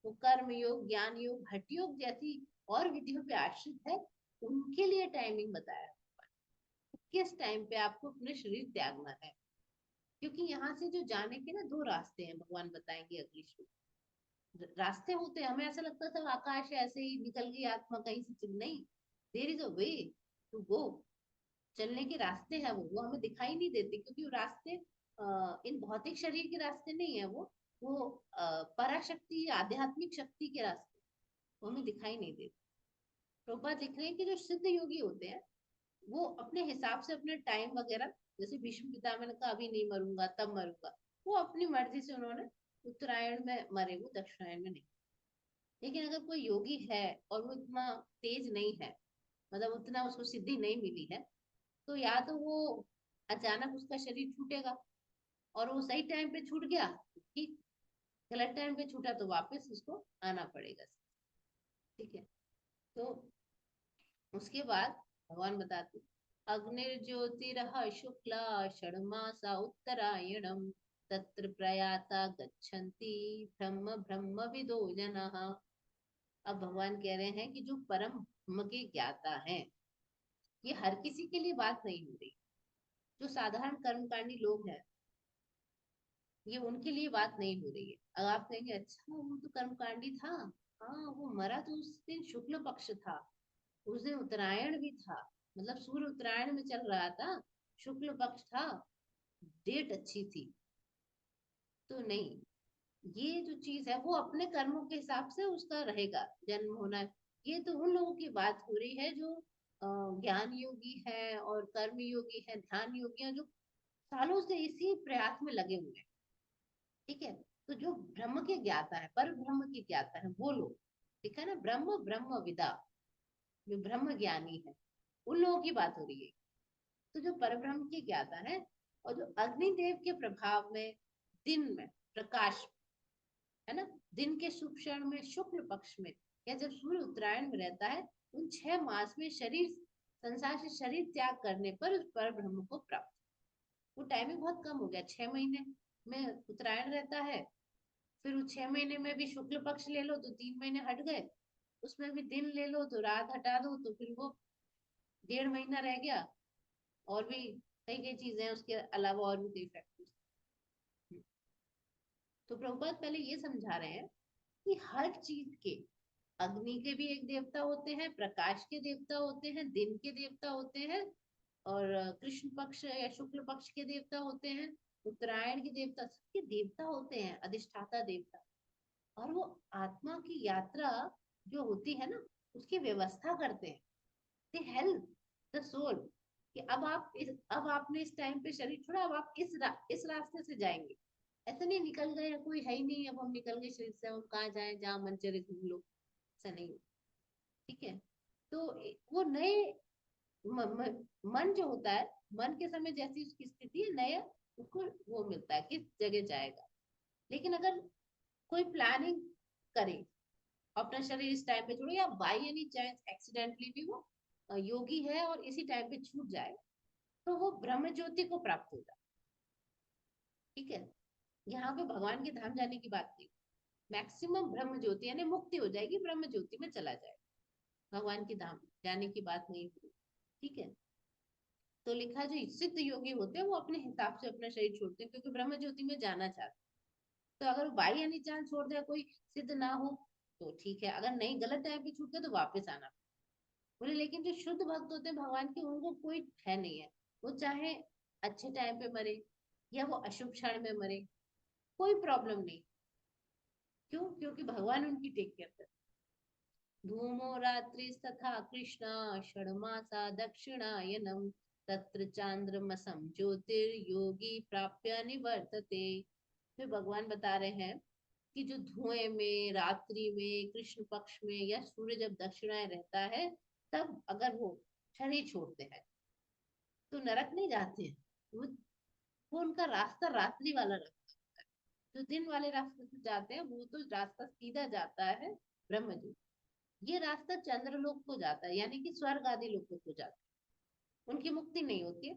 वो कर्म योग ज्ञान योग हठ योग जैसी और विधियों पे आश्रित है, उनके लिए टाइमिंग बताया किस टाइम पे आपको अपने शरीर त्यागना है। क्योंकि यहाँ से जो जाने के ना 2 रास्ते हैं, भगवान बताएंगे अगली श्लोक। रास्ते होते हैं, हमें ऐसा लगता था आकाश ऐसे ही निकल गई आत्मा कहीं से चल, नहीं, there is a way to go. चलने के रास्ते हैं, वो हमें दिखाई नहीं देते क्योंकि वो रास्ते इन भौतिक शरीर के रास्ते नहीं है, वो पराशक्ति आध्यात्मिक शक्ति के रास्ते, वो हमें दिखाई नहीं देते। प्रभुपाद लिख रहे हैं कि जो सिद्ध योगी होते हैं वो अपने हिसाब से अपने टाइम वगैरह, जैसे भीष्म पितामह ने कहा अभी नहीं मरूंगा तब मरूंगा, वो अपनी मर्जी से उन्होंने उत्तरायण में मरे, वो दक्षिणायन में नहीं। लेकिन अगर कोई योगी है और वो इतना तेज नहीं है, मतलब उतना उसको सिद्धि नहीं मिली है, तो या तो वो अचानक उसका शरीर छूटेगा और वो सही टाइम पे छूट गया ठीक, गलत टाइम पे छूटा तो वापस उसको आना पड़ेगा। ठीक है, तो उसके बाद भगवान बताते अग्निर्ज्योतिरः शुक्ला षण्मासा उत्तरायणम तत्र प्रयाता गच्छन्ति ब्रह्म ब्रह्म विदो जनः। अब भगवान कह रहे हैं कि जो परम ब्रह्म के ज्ञाता हैं, ये हर किसी के लिए बात नहीं हो रही। जो साधारण कर्मकांडी लोग हैं, ये उनके लिए बात नहीं हो रही है। अगर आप कहेंगे अच्छा वो तो कर्मकांडी था, हाँ वो मरा तो उस दिन शुक्ल पक्ष था, उस दिन उत्तरायण भी था, मतलब सूर्य उत्तरायण में चल रहा था, शुक्ल पक्ष था, डेट अच्छी थी, तो नहीं, ये जो चीज है वो अपने कर्मों के हिसाब से उसका रहेगा जन्म होना। ये तो उन लोगों की बात हो रही है जो ज्ञान योगी है और कर्म योगी है, ध्यान योगी है, जो सालों से इसी प्रयास में लगे हुए हैं। ठीक है, तो जो ब्रह्म के ज्ञाता है, पर ब्रह्म के ज्ञाता है वो लोग, ठीक है ना, ब्रह्म ब्रह्म विदा, जो ब्रह्म ज्ञानी है, उन लोगों की बात हो रही है। तो जो परब्रह्म की ज्ञाता है और जो अग्निदेव के प्रभाव में दिन में प्रकाश, है ना, दिन के शुभ क्षण में शुक्ल पक्ष में, या जब सूर्य उत्तरायण में रहता है, उन 6 मास में शरीर, संसार से शरीर त्याग करने पर उस पर ब्रह्म को प्राप्त। वो टाइमिंग बहुत कम हो गया, 6 महीने में उत्तरायण रहता है, फिर उस 6 महीने में भी शुक्ल पक्ष ले लो तो 3 महीने हट गए, उसमें भी दिन ले लो तो रात हटा दो तो फिर वो 1.5 महीना रह गया। और भी कई कई चीजें हैं उसके अलावा, और भी कई फैक्टर्स। तो प्रभुपाद पहले ये समझा रहे हैं कि हर चीज के, अग्नि के भी एक देवता होते हैं, प्रकाश के देवता होते हैं, दिन के देवता होते हैं, और कृष्ण पक्ष या शुक्ल पक्ष के देवता होते हैं, उत्तरायण के देवता, सबके देवता होते हैं, अधिष्ठाता देवता। और वो आत्मा की यात्रा जो होती है ना, उसकी व्यवस्था करते हैं, दे हेल्प द सोल, कि अब आपने इस टाइम पे शरीर छोड़ा, अब आप इस रास्ते से जाएंगे। ऐसा नहीं निकल गए, कोई है ही नहीं अब हम निकल गए शरीर से, हम कहाँ जाए, जहाँ मन चले घूम लो, ऐसा नहीं। ठीक है, तो वो नए मन जो होता है, मन के समय जैसी उसकी स्थिति है, नया उसको वो मिलता है किस जगह जाएगा। लेकिन अगर कोई प्लानिंग करे, अपना शरीर इस टाइम पे छोड़ो, या बाई एनी चांस एक्सीडेंटली भी वो योगी है और इसी टाइम पे छूट जाए, तो वो ब्रह्म ज्योति को प्राप्त हो जाए। ठीक है, यहाँ पे भगवान के धाम जाने की बात नहीं, मैक्सिमम ब्रह्म ज्योति यानी मुक्ति हो जाएगी, ब्रह्म ज्योति में चला जाएगा, भगवान के धाम जाने की बात नहीं हुई। ठीक है, तो लिखा जो सिद्ध योगी होते हैं वो अपने हिसाब से अपना शरीर छोड़ते हैं क्योंकि ब्रह्म ज्योति में जाना चाहते हैं। तो अगर वो बाई एनी चांस छोड़ दे, कोई सिद्ध ना हो तो ठीक है, अगर नहीं गलत टाइम पे छूट गया तो वापस आना। बोले लेकिन जो शुद्ध भक्त होते हैं भगवान के, उनको कोई है नहीं है, वो चाहे अच्छे टाइम पे मरे या वो अशुभ क्षण में मरे, कोई प्रॉब्लम नहीं। क्यों? क्योंकि भगवान उनकी टेक केयर करते हैं। धूमो रात्रिस्तथा कृष्ण षण्मासा दक्षिणायनम तत्र चांद्रमसम ज्योतिर्योगी प्राप्य निवर्तते। फिर भगवान बता रहे हैं कि जो धुएं में रात्रि में कृष्ण पक्ष में या सूर्य जब दक्षिणाएं रहता है, तब अगर वो शरीर छोड़ते हैं तो नरक नहीं जाते हैं। वो उनका रास्ता रात्रि वाला रास्ता, जो दिन वाले रास्ते से जाते हैं वो तो रास्ता सीधा जाता है ब्रह्मजी। ये रास्ता चंद्रलोक को जाता है, यानी कि स्वर्ग आदि लोगों को जाता है, उनकी मुक्ति नहीं होती है।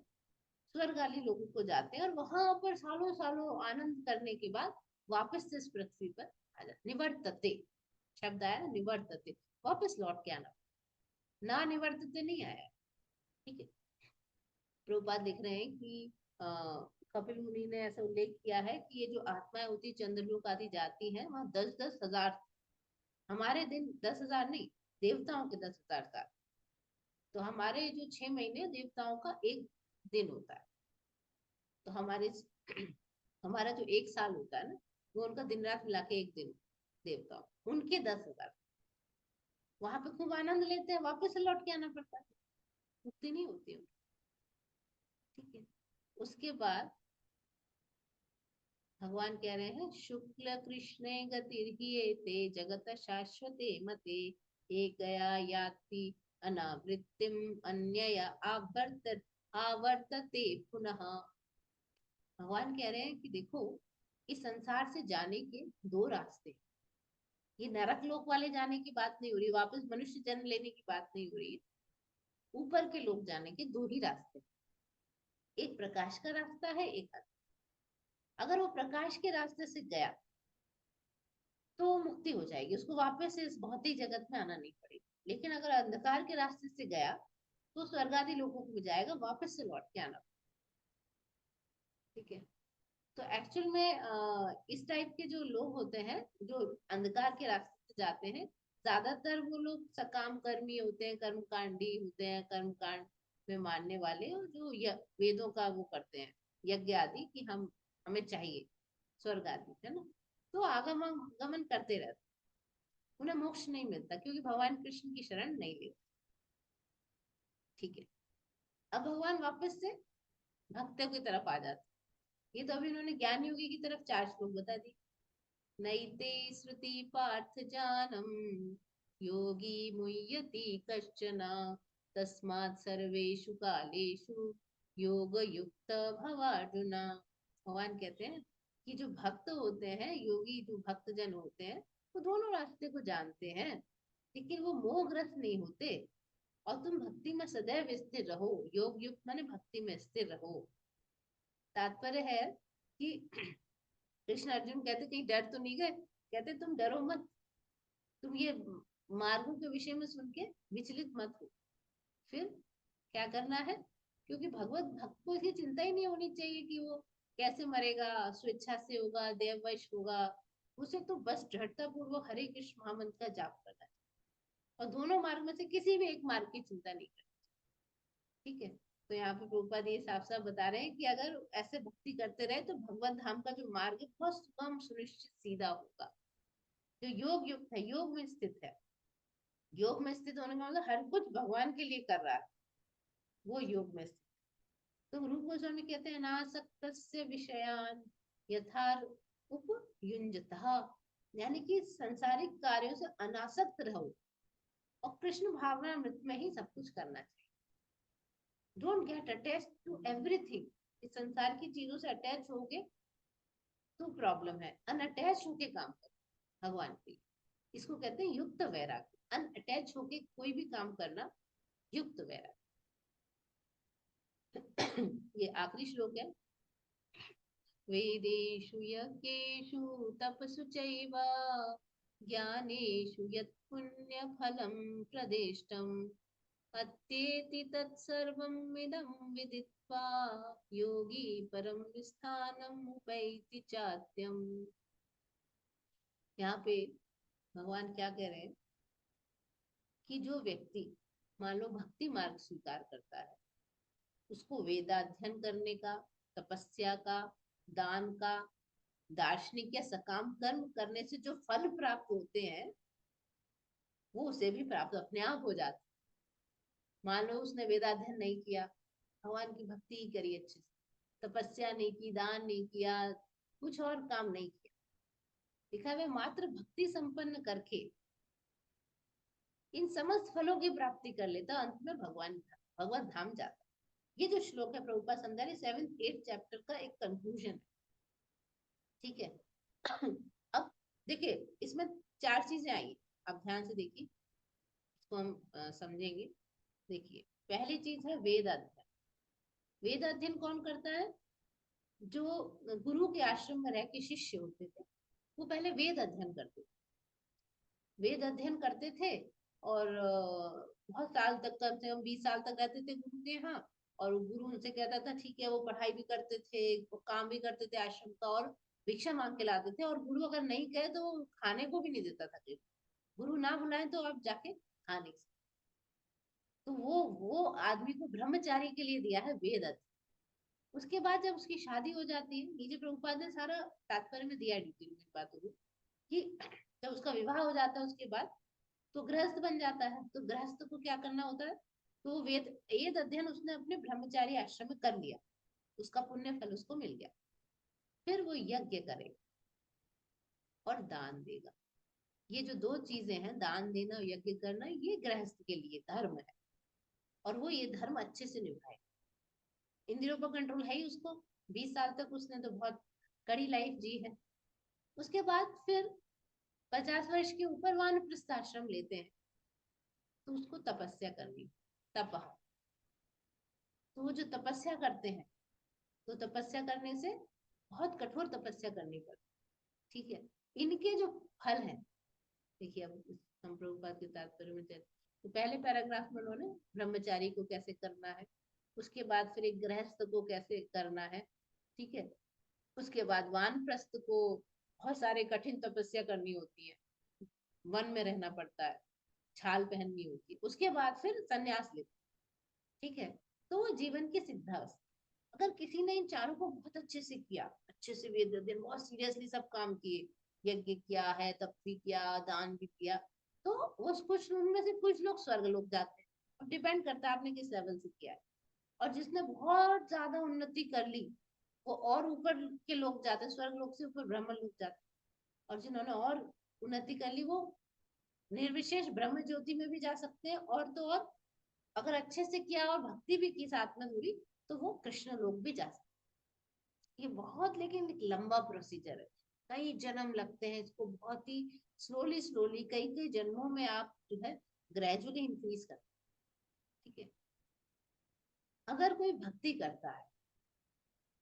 स्वर्ग आदि लोगों को जाते हैं और वहां पर सालों सालों आनंद करने के बाद वापस से इस पृथ्वी पर आ जाते। निवर्तते शब्द आया ना, निवर्तते, वापस लौट के आना, ना निवर्तते नहीं आया। ठीक है। प्रभुपाद लिख रहे हैं कि अ, कपिल मुनि ने ऐसा उल्लेख किया है कि ये जो आत्माएं होती चंद्रलोक आदि जाती हैं, वहां 10-10 हजार, हमारे दिन 10 हजार नहीं, देवताओं के 10 हजार साल। तो हमारे जो 6 महीने देवताओं का एक दिन होता है, तो हमारे हमारा जो एक साल होता है ना, वो उनका दिन रात मिला के एक दिन, देवताओं उनके 10 हजार। वहां पे खूब आनंद लेते हैं, वापस से लौट के आना पड़ता है, मुक्ति नहीं होती उनकी। ठीक है। उसके बाद भगवान कह रहे हैं शुक्ल कृष्णे गतिर्हियेते जगत शाश्वते मते एक गया याति अनावृत्तिम अन्यया आवर्तते पुनः। भगवान कह रहे हैं कि देखो, इस संसार से जाने के दो रास्ते, ये नरक लोक वाले जाने की बात नहीं हो रही, वापस मनुष्य जन्म लेने की बात नहीं हो रही है। ऊपर के लोग जाने के दो ही रास्ते, एक प्रकाश का रास्ता है, एक अगर वो प्रकाश के रास्ते से गया तो मुक्ति हो जाएगी, उसको वापस से इस भौतिक जगत में आना नहीं पड़ेगा। लेकिन अगर अंधकार के रास्ते से गया तो स्वर्ग आदि लोगों में जाएगा, वापस से लौट के आना। ठीक है। तो एक्चुअल में इस टाइप के जो लोग होते हैं जो अंधकार के रास्ते से जाते हैं, ज्यादातर वो लोग सकाम कर्मी होते हैं, कर्मकांडी होते हैं, कर्म कांड में मानने वाले, और जो वेदों का वो करते हैं, यज्ञ आदि की हम हमें चाहिए स्वर्ग आदि, है ना। तो आगमन करते रहते, उन्हें मोक्ष नहीं मिलता क्योंकि भगवान कृष्ण की शरण नहीं लेते। ठीक है। अब भगवान वापस से भक्तों की तरफ आ जाते। ये तो अभी उन्होंने ज्ञान योगी की तरफ 4 श्लोक बता दी। नैते श्रुति पार्थ जानम योगी मुह्यति कश्चन तस्मात् सर्वेषु कालेषु योग युक्त भवार्जुन। भगवान कहते हैं कि जो भक्त होते हैं, योगी जो भक्त जन होते हैं, वो दोनों रास्ते को जानते हैं, लेकिन वो मोहग्रस्त नहीं होते। और तुम भक्ति में सदैव स्थिर रहो, योग युक्त माने भक्ति में स्थिर रहो। तात्पर्य है कि कृष्ण अर्जुन कहते कहीं डर तो नहीं गए, कहते तुम डरो मत, तुम ये मार्गों के विषय में सुन के विचलित मत हो। फिर क्या करना है? क्योंकि भगवत भक्त को इसकी चिंता ही नहीं होनी चाहिए कि वो कैसे मरेगा, स्वेच्छा से होगा, देववश होगा। उसे तो बस दृढ़ता पूर्वक हरे कृष्ण महामंत्र का जाप करना है, और दोनों मार्ग में से किसी भी एक मार्ग की चिंता नहीं करनी। ठीक है। तो यहाँ पे प्रभुपाद ये साफ साफ बता रहे हैं कि अगर ऐसे भक्ति करते रहे तो भगवत धाम का जो मार्ग है बहुत सुगम सुनिश्चित सीधा होगा। जो योग युक्त है, योग में स्थित है, योग में स्थित होने का मतलब हर कुछ भगवान के लिए कर रहा है, वो योग में स्थित। तो रूप गोस्वामी कहते हैं नासक्त विषयान यथार उपयुंजता, यानी कि संसारिक कार्यों से अनासक्त रहो और कृष्ण भावना मृत में ही सब कुछ करना चाहिए। Don't get attach to everything. इस संसार की चीजों से अटैच होगे तो प्रॉब्लम है, अनअटैच होके काम करो भगवान के लिए, इसको कहते हैं युक्त वैराग्य। अनअटैच होके कोई भी काम करना, युक्त वैराग्य। ये आखिरी श्लोक है। वेदेषु यज्ञेषु तपसु चैव ज्ञानेषु यत् पुण्यफलं प्रदिष्टम् अत्येति तत्सर्वम् इदं विदित्वा योगी परं स्थानम् उपैति चाद्यम्। यहाँ पे भगवान क्या कह रहे हैं कि जो व्यक्ति मान लो भक्ति मार्ग स्वीकार करता है, उसको वेदाध्ययन करने का, तपस्या का, दान का, दार्शनिक या सकाम कर्म करने से जो फल प्राप्त होते हैं, वो उसे भी प्राप्त अपने आप हो जाते। मान लो उसने वेदाध्ययन नहीं किया, भगवान की भक्ति ही करी अच्छे से, तपस्या नहीं की, दान नहीं किया, कुछ और काम नहीं किया, लिखा है मात्र भक्ति संपन्न करके इन समस्त फलों की प्राप्ति कर लेता, अंत में भगवत धाम जाता। ये जो श्लोक है प्रभुपाद समझा रहे 7th 8th चैप्टर का एक कंक्लूजन है। ठीक है। अब देखिए इसमें 4 चीजें आई, आप ध्यान से देखिए, इसको हम समझेंगे। देखिए पहली चीज है वेद अध्ययन। वेद अध्ययन कौन करता है? जो गुरु के आश्रम में रह के शिष्य होते थे, वो पहले वेद अध्ययन करते थे। वेद अध्ययन करते थे और बहुत साल तक, कम से कम 20 साल तक रहते थे गुरु के यहाँ। और गुरु उनसे कहता था ठीक है, वो पढ़ाई भी करते थे, वो काम भी करते थे आश्रम का, और भिक्षा मांग के लाते थे। और गुरु अगर नहीं कहे तो खाने को भी नहीं देता था कि गुरु ना बुलाए तो आप जाके खा नहीं सकते। तो वो आदमी को ब्रह्मचारी के लिए दिया है वेद अध्ययन। उसके बाद जब उसकी शादी हो जाती है, नीचे प्रभुपाद ने सारा तात्पर्य में दिया डिटेल में बातों को, कि जब उसका विवाह हो जाता है उसके बाद तो गृहस्थ बन जाता है। तो गृहस्थ को क्या करना होता है? तो वेद वेद अध्ययन उसने अपने ब्रह्मचारी आश्रम में कर लिया, उसका पुण्य फल उसको मिल गया। फिर वो यज्ञ करेगा और दान देगा। ये जो 2 चीजें हैं, दान देना और यज्ञ करना, ये गृहस्थ के लिए धर्म है, और वो ये धर्म अच्छे से निभाए। इंद्रियों पर कंट्रोल है ही उसको, 20 साल तक उसने तो बहुत कड़ी लाइफ जी है। उसके बाद फिर 50 वर्ष के ऊपर वानप्रस्थ आश्रम लेते हैं, तो उसको तपस्या करनी, तप। तो वो जो तपस्या करते हैं, तो तपस्या करने से बहुत कठोर तपस्या करनी पड़ती। ठीक है। इनके जो फल हैं, देखिए अब हम प्रभुपाद के तात्पर्य में चलते, तो पहले पैराग्राफ में उन्होंने ब्रह्मचारी को कैसे करना है, उसके बाद फिर एक गृहस्थ को कैसे करना है, ठीक है, उसके बाद वानप्रस्थ को बहुत सारे कठिन तपस्या करनी होती है, वन में रहना पड़ता है, छाल पहननी होती है, उसके बाद फिर संन्यास लेते। ठीक है। तो वो जीवन की सिद्धावस्था। अगर किसी ने इन चारों को बहुत अच्छे से किया, अच्छे से वेद अध्ययन बहुत सीरियसली सब काम किए, यज्ञ किया है, तप भी किया, दान भी किया, तो वो कुछ उनमें से कुछ लोग स्वर्ग लोग जाते हैं। अब डिपेंड करता है आपने किस लेवल से किया है। और जिसने बहुत ज्यादा उन्नति कर ली, वो और ऊपर के लोग जाते हैं, स्वर्ग लोग से ऊपर ब्रह्म लोग जाते हैं। और जिन्होंने और उन्नति कर ली, वो निर्विशेष ब्रह्म ज्योति में भी जा सकते हैं, और तो और अगर अच्छे से किया और भक्ति भी की साथ में जुड़ी, तो वो कृष्ण लोग भी जा सकते हैं। ये बहुत लेकिन एक लंबा प्रोसीजर है, कई जन्म लगते हैं इसको, बहुत ही स्लोली स्लोली कई कई जन्मों में आप जो है ग्रेजुअली इंक्रीज करते हैं। ठीक है। अगर कोई भक्ति करता है,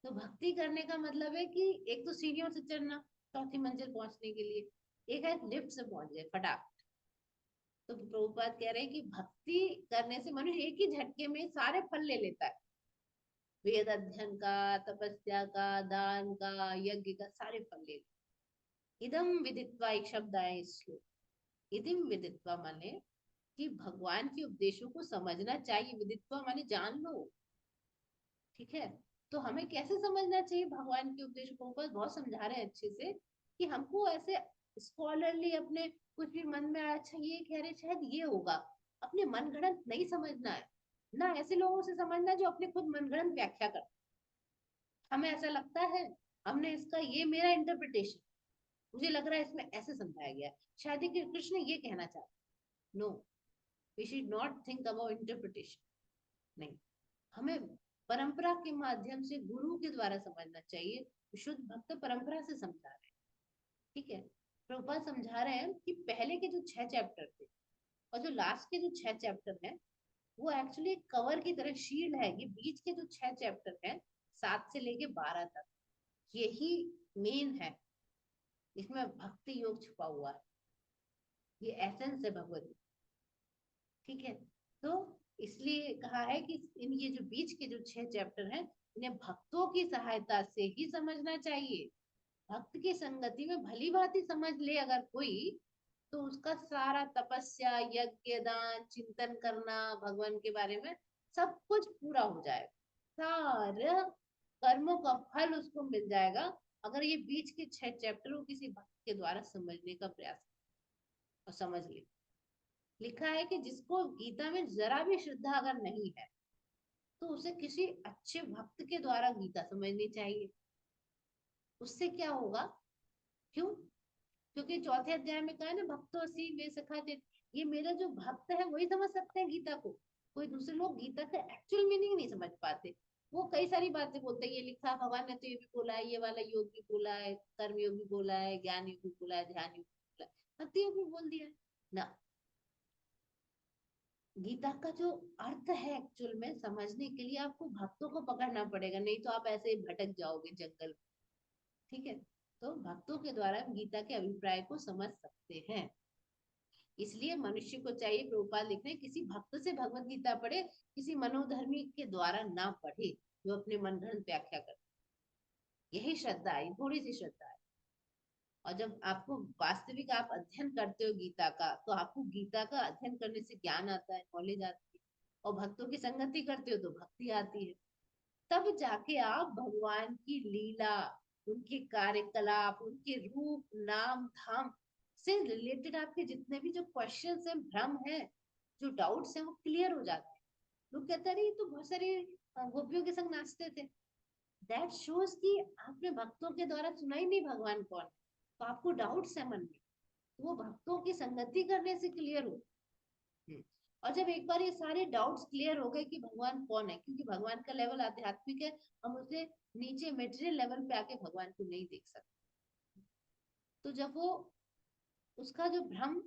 तो भक्ति करने का मतलब है कि एक तो सीढ़ियों से चढ़ना, चौथी मंजिल पहुंचने के लिए, एक है लिफ्ट से पहुंच गए फटाक। तो प्रभुपाद कह रहे हैं कि भक्ति करने से मनुष्य एक ही झटके में सारे फल ले लेता है, वेद अध्ययन का, तपस्या का, दान का, यज्ञ का, सारे फल ले लेते। इदम विदित्वा एक शब्द आए इस श्लोक। इदम विदित्वा माने कि भगवान के उपदेशों को समझना चाहिए, विदित्वा माने जान लो। ठीक है। तो हमें कैसे समझना चाहिए भगवान के उपदेशों को? ऊपर बहुत समझा रहे हैं अच्छे से, कि हमको ऐसे स्कॉलरली अपने कुछ भी मन में आया, अच्छा ये कह रहे शायद ये होगा, अपने मन गढ़ंत नहीं समझना है ना। ऐसे लोगों से समझना जो अपने खुद मन गढ़ंत व्याख्या करते, हमें ऐसा लगता है, हमने इसका ये मेरा इंटरप्रिटेशन, मुझे लग रहा है इसमें ऐसे समझाया गया है, शायद कि कृष्ण ये कहना चाहते। No, we should not think about interpretation. नहीं, हमें परंपरा के माध्यम से गुरु के द्वारा समझना चाहिए। शुद्ध भक्त परंपरा से समझा रहे हैं। ठीक है। प्रभुपाद समझा रहे हैं कि पहले के जो 6 चैप्टर थे और जो लास्ट के जो 6 चैप्टर हैं, वो एक्चुअली कवर की तरह शील्ड है। ये बीच के जो 6 चैप्टर हैं, 7 से लेके 12 तक, यही मेन है। इसमें भक्ति योग छुपा हुआ है, ये एसेंस है भगवत गीता। ठीक है। तो इसलिए कहा है कि इन ये जो बीच के जो 6 चैप्टर हैं, इन्हें भक्तों की सहायता से ही समझना चाहिए। भक्त की संगति में भली भांति समझ ले अगर कोई, तो उसका सारा तपस्या, यज्ञ, दान, चिंतन करना भगवान के बारे में, सब कुछ पूरा हो जाएगा। सारे कर्मों का फल उसको मिल जाएगा, अगर ये बीच के 6 चैप्टर को किसी भक्त के द्वारा समझने का प्रयास और समझ ले। लिखा है कि जिसको गीता में जरा भी श्रद्धा अगर नहीं है, तो उसे किसी अच्छे भक्त के द्वारा गीता समझनी चाहिए। उससे क्या होगा? क्यों? क्योंकि चौथे अध्याय में कहा है ना, भक्तों सी वे सखा चित। ये मेरा जो भक्त है वही समझ सकते हैं गीता को। कोई दूसरे लोग गीता का एक्चुअल मीनिंग नहीं समझ पाते। वो कई सारी बातें बोलते हैं, ये लिखा भगवान ने तो ये भी बोला है, ये वाला योग भी बोला है, कर्म योग भी बोला है, ज्ञान योग भी बोला है, ध्यान योग भी बोला है, भक्ति योग भी बोल दिया है ना। गीता का जो अर्थ है एक्चुअल में समझने के लिए आपको भक्तों को पकड़ना पड़ेगा, नहीं तो आप ऐसे ही भटक जाओगे जंगल में। ठीक है? तो भक्तों के द्वारा हम गीता के अभिप्राय को समझ सकते हैं। इसलिए मनुष्य को चाहिए, प्रभुपाद लिख रहे हैं, किसी भक्त से भगवत गीता पढ़े, किसी मनोधर्मी के द्वारा ना पढ़े जो अपने मनगढ़ंत व्याख्या कर। यही श्रद्धा है, थोड़ी सी श्रद्धा है। और जब आपको वास्तविक आप अध्ययन करते हो गीता का, तो आपको गीता का अध्ययन करने से ज्ञान आता है, नॉलेज आती है। और भक्तों की संगति करते हो तो भक्ति आती है। तब जाके आप भगवान की लीला, उनके कार्यकलाप, उनके रूप, नाम, धाम से रिलेटेड आपके जितने भी जो क्वेश्चंस हैं, भ्रम है, जो डाउट्स हैं, वो क्लियर हो जाते हैं। लोग कहते हैं, ये तो बहुत सारे गोपियों के संग नाचते थे। दैट शोज कि आपने भक्तों के द्वारा सुना ही नहीं भगवान कौन है, तो आपको डाउट्स है मन में, तो वो भक्तों की संगति करने से क्लियर हो। और जब एक बार ये सारे डाउट्स क्लियर हो गए कि भगवान कौन है, क्योंकि भगवान का लेवल आध्यात्मिक है, हम उसे नीचे मेटेरियल लेवल पे आके भगवान को नहीं देख सकते। तो जब वो उसका जो भ्रम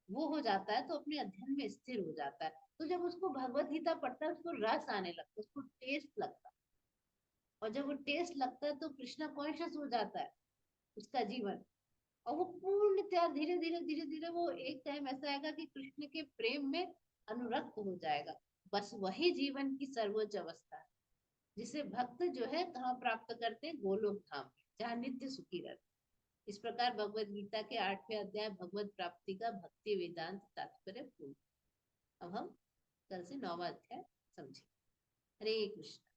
वो हो जाता है, तो अपने अध्ययन में स्थिर हो जाता है। तो जब उसको भगवत गीता पढ़ता है, उसको रस आने लगता है, उसको टेस्ट लगता है। और जब वो टेस्ट लगता है, तो कृष्णा कॉन्शियस हो जाता है उसका जीवन। और वो पूर्णतया धीरे धीरे धीरे धीरे वो एक टाइम ऐसा आएगा कि कृष्ण के प्रेम में अनुरक्त हो जाएगा। बस वही जीवन की सर्वोच्च अवस्था है, जिसे भक्त जो है कहाँ प्राप्त करते हैं? गोलोक धाम में, जहाँ नित्य सुखी रहते। इस प्रकार भगवत गीता के 8वें अध्याय भगवत प्राप्ति का भक्ति वेदांत तात्पर्य पूर्ण। अब हम कल से 9वां अध्याय समझेंगे। हरे कृष्ण।